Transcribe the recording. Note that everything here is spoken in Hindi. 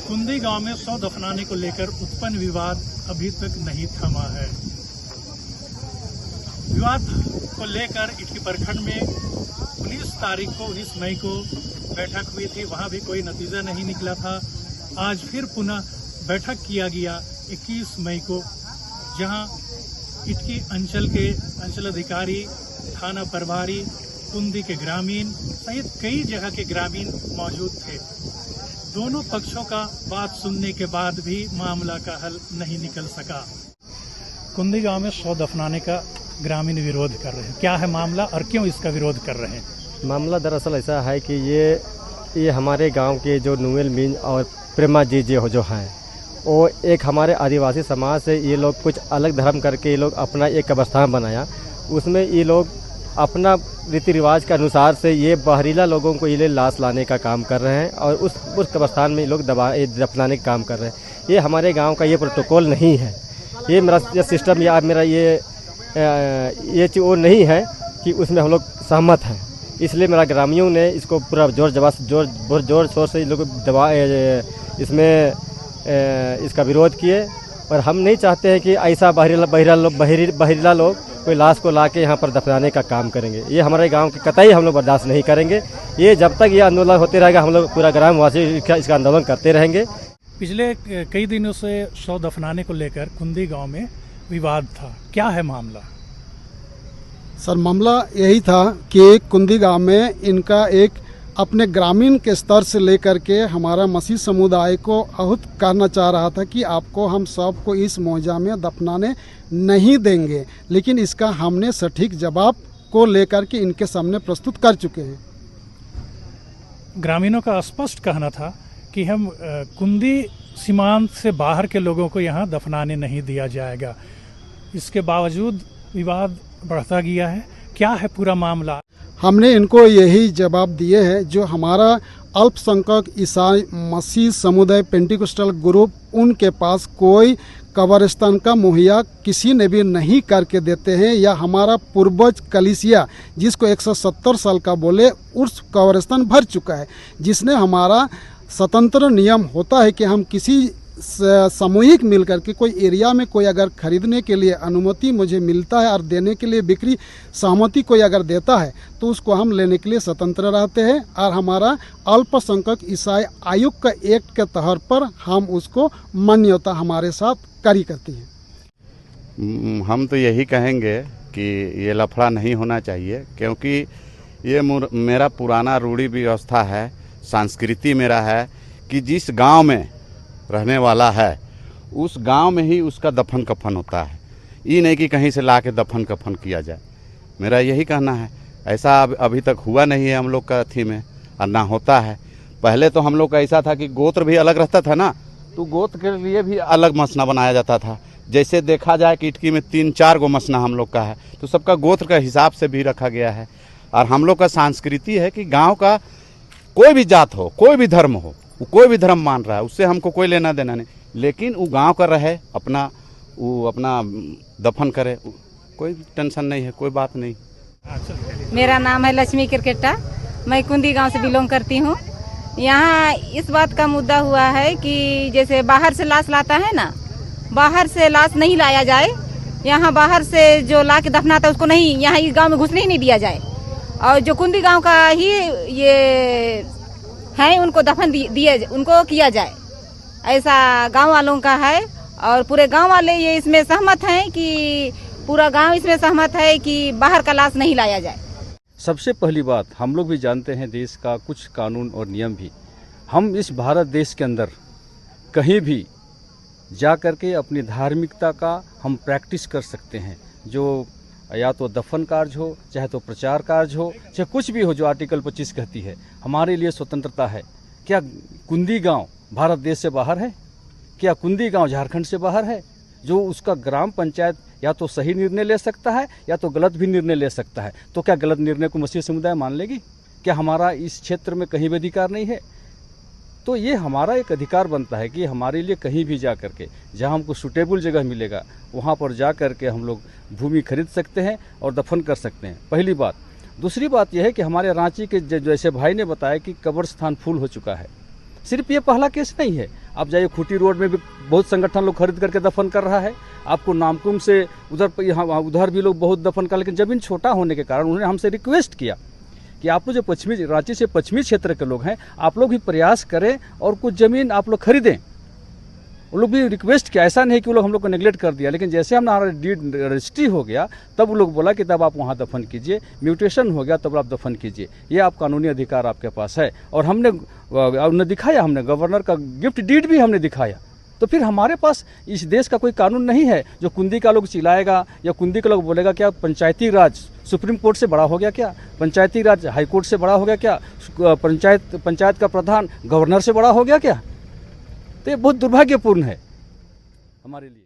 कुंदी गांव में शव दफनाने को लेकर उत्पन्न विवाद अभी तक नहीं थमा है। विवाद को लेकर इटकी प्रखंड में 19 मई को बैठक हुई थी, वहां भी कोई नतीजा नहीं निकला था। आज फिर पुनः बैठक किया गया 21 मई को, जहां इटकी अंचल के अंचलाधिकारी, थाना प्रभारी, कुंदी के ग्रामीण सहित कई जगह के ग्रामीण मौजूद थे। दोनों पक्षों का बात सुनने के बाद भी मामला का हल नहीं निकल सका। कुंदी गांव में शव दफनाने का ग्रामीण विरोध कर रहे हैं। क्या है मामला और क्यों इसका विरोध कर रहे हैं? मामला दरअसल ऐसा है कि ये हमारे गांव के जो नुएल मीन और प्रेमा जी जो हैं, वो एक हमारे आदिवासी समाज से ये लोग कुछ अलग धर्म करके ये लोग अपना एक कब्रस्तान बनाया। उसमें ये लोग अपना रीति रिवाज के अनुसार से ये बहरीला लोगों को ये लाश लाने का काम कर रहे हैं और उस कब्रस्तान में ये लोग दफनाने का काम कर रहे हैं। ये हमारे गांव का ये प्रोटोकॉल नहीं है। ये मेरा ये सिस्टम या मेरा ये चीज़ वो नहीं है कि उसमें हम लोग सहमत हैं। इसलिए मेरा ग्रामीणों ने इसको पूरा जोर शोर से लोग इसमें इसका विरोध किए और हम नहीं चाहते हैं कि ऐसा बहरीला लोग कोई लाश को लाके यहाँ पर दफनाने का काम करेंगे। ये हमारे गांव के कतई हम लोग बर्दाश्त नहीं करेंगे। ये जब तक ये आंदोलन होते रहेगा, हम लोग पूरा ग्रामवासी इसका आंदोलन करते रहेंगे। पिछले कई दिनों से शव दफनाने को लेकर कुंदी गांव में विवाद था। क्या है मामला? सर, मामला यही था कि कुंदी गांव में इनका एक अपने ग्रामीण के स्तर से लेकर के हमारा मसीह समुदाय को आहूत करना चाह रहा था कि आपको हम सबको इस मौजा में दफनाने नहीं देंगे, लेकिन इसका हमने सटीक जवाब को लेकर के इनके सामने प्रस्तुत कर चुके हैं। ग्रामीणों का स्पष्ट कहना था कि हम कुंदी सीमांत से बाहर के लोगों को यहाँ दफनाने नहीं दिया जाएगा। इसके बावजूद विवाद बढ़ता गया है। क्या है पूरा मामला? हमने इनको यही जवाब दिए हैं, जो हमारा अल्पसंख्यक ईसाई मसीह समुदाय पेंटिकोस्टल ग्रुप, उनके पास कोई कब्रिस्तान का मुहैया किसी ने भी नहीं करके देते हैं, या हमारा पूर्वज कलीसिया जिसको 170 साल का बोले उस कब्रिस्तान भर चुका है, जिसने हमारा स्वतंत्र नियम होता है कि हम किसी सामूहिक मिलकर के कोई एरिया में कोई अगर खरीदने के लिए अनुमति मुझे मिलता है और देने के लिए बिक्री सहमति कोई अगर देता है तो उसको हम लेने के लिए स्वतंत्र रहते हैं। और हमारा अल्पसंख्यक ईसाई आयोग का एक्ट के तहत पर हम उसको मान्यता हमारे साथ करी करती है। हम तो यही कहेंगे कि ये लफड़ा नहीं होना चाहिए, क्योंकि ये मेरा पुराना रूढ़ी व्यवस्था है, संस्कृति मेरा है कि जिस गांव में रहने वाला है उस गांव में ही उसका दफन कफन होता है। ये नहीं कि कहीं से ला के दफन कफन किया जाए। मेरा यही कहना है। ऐसा अभी तक हुआ नहीं है हम लोग का अथी में, और ना होता है। पहले तो हम लोग का ऐसा था कि गोत्र भी अलग रहता था ना, तो गोत्र के लिए भी अलग मसना बनाया जाता था। जैसे देखा जाए कि इटकी में 3-4 गो मसना हम लोग का है, तो सबका गोत्र का हिसाब से भी रखा गया है। और हम लोग का संस्कृति है कि गाँव का कोई भी जात हो, कोई भी धर्म हो, वो कोई भी धर्म मान रहा है, उससे हमको कोई लेना देना नहीं, लेकिन वो गांव का रहे, अपना दफन करे, कोई टेंशन नहीं है, कोई बात नहीं। मेरा नाम है लक्ष्मी क्रिकेटा, मैं कुंदी गांव से बिलोंग करती हूँ। यहाँ इस बात का मुद्दा हुआ है कि जैसे बाहर से लाश लाता है ना, बाहर से लाश नहीं लाया जाए। यहाँ बाहर से जो ला के दफनाता है उसको नहीं, यहाँ इस गाँव में घुसने ही नहीं दिया जाए। और जो कुंदी गाँव का ही ये है उनको दफन उनको किया जाए, ऐसा गांव वालों का है। और पूरे गांव वाले ये इसमें सहमत हैं कि पूरा गांव इसमें सहमत है कि बाहर का लाश नहीं लाया जाए। सबसे पहली बात, हम लोग भी जानते हैं देश का कुछ कानून और नियम भी। हम इस भारत देश के अंदर कहीं भी जा कर के अपनी धार्मिकता का हम प्रैक्टिस कर सकते हैं, जो या तो दफन कार्य हो, चाहे तो प्रचार कार्य हो, चाहे कुछ भी हो, जो आर्टिकल 25 कहती है। हमारे लिए स्वतंत्रता है। क्या कुंदी गांव भारत देश से बाहर है? क्या कुंदी गांव झारखंड से बाहर है? जो उसका ग्राम पंचायत या तो सही निर्णय ले सकता है या तो गलत भी निर्णय ले सकता है, तो क्या गलत निर्णय को मसीह समुदाय मान लेगी? क्या हमारा इस क्षेत्र में कहीं भी अधिकार नहीं है? तो ये हमारा एक अधिकार बनता है कि हमारे लिए कहीं भी जा करके जहाँ हमको सूटेबल जगह मिलेगा वहाँ पर जा करके हम लोग भूमि खरीद सकते हैं और दफन कर सकते हैं, पहली बात। दूसरी बात यह है कि हमारे रांची के जैसे भाई ने बताया कि कब्रिस्तान फुल हो चुका है। सिर्फ ये पहला केस नहीं है, आप जाइए खूंटी रोड में भी बहुत संगठन लोग खरीद करके दफन कर रहा है। आपको नामकुम से उधर भी लोग बहुत दफन कर, लेकिन ज़मीन छोटा होने के कारण उन्होंने हमसे रिक्वेस्ट किया कि आप लोग जो पश्चिमी रांची से पश्चिमी क्षेत्र के लोग हैं, आप लोग भी प्रयास करें और कुछ ज़मीन आप लोग खरीदें। वो लोग भी रिक्वेस्ट किया, ऐसा नहीं कि वो लोग हम लोग को नेगलेक्ट कर दिया, लेकिन जैसे हमारा डीड रजिस्ट्री हो गया तब वो लोग बोला कि तब आप वहाँ दफन कीजिए, म्यूटेशन हो गया तब आप दफन कीजिए, ये आप कानूनी अधिकार आपके पास है। और हमने दिखाया, हमने गवर्नर का गिफ्ट डीड भी हमने दिखाया। तो फिर हमारे पास इस देश का कोई कानून नहीं है जो कुंदी का लोग चिल्लाएगा या कुंदी का लोग बोलेगा क्या पंचायती राज सुप्रीम कोर्ट से बड़ा हो गया क्या, पंचायती राज हाई कोर्ट से बड़ा हो गया क्या, पंचायत का प्रधान गवर्नर से बड़ा हो गया क्या। तो ये बहुत दुर्भाग्यपूर्ण है हमारे लिए।